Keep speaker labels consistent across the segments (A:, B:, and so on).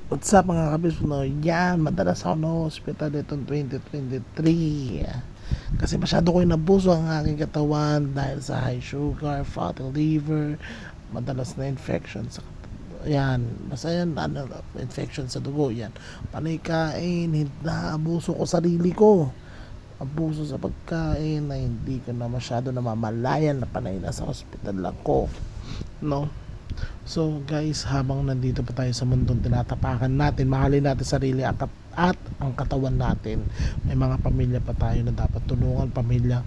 A: What's up mga kabis no? Yan, madalas ako na hospital itong 2023 kasi masyado ko inabuso ang aking katawan dahil sa high sugar, fatty liver, madalas na infection sa yan, basta yan, infection sa dugo, yan, panay kain, naabuso ko sarili ko, abuso sa pagkain na hindi ko na masyado namamalayan na panay nasa hospital lang ko, no? So guys, habang nandito pa tayo sa mundong tinatapakan natin, mahalin natin sarili at ang katawan natin. May mga pamilya pa tayo na dapat tulungan, pamilya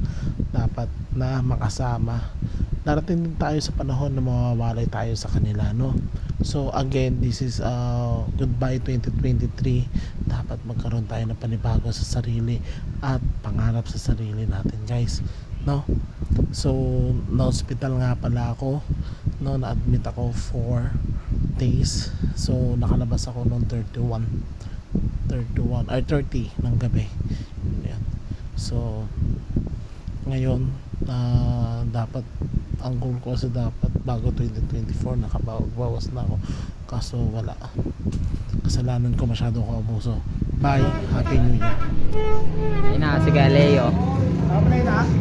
A: dapat na makasama. Darating din tayo sa panahon na mawawalay tayo sa kanila, no? So again, this is goodbye 2023. Dapat magkaroon tayo ng panibago sa sarili at pangarap sa sarili natin, guys, no? So na-hospital nga pala ako, no, na-admit ako 4 days. So nakalabas ako noong 31 or 30 ng gabi. Yan. So ngayon dapat ang goal ko kasi dapat bago 2024 nakabawas na ako, kaso wala, kasalanan ko, masyado ko abuso. Bye, happy new year.
B: Ayun na si Galeo.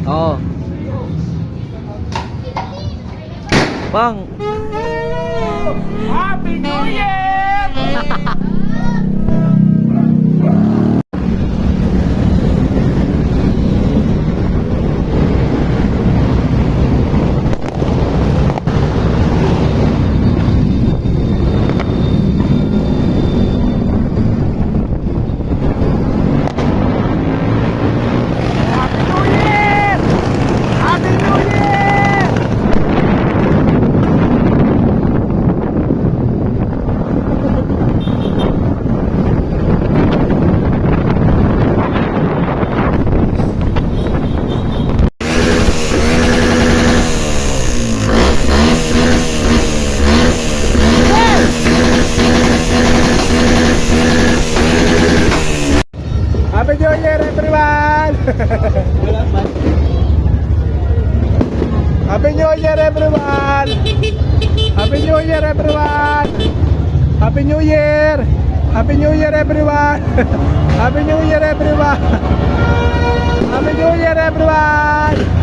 B: Oo. Bang!
A: Happy New Year! Happy New Year, everyone! Happy New Year, everyone! Happy New Year, everyone! Happy New Year! Happy New Year, everyone! Happy New Year, everyone! Happy New Year, everyone!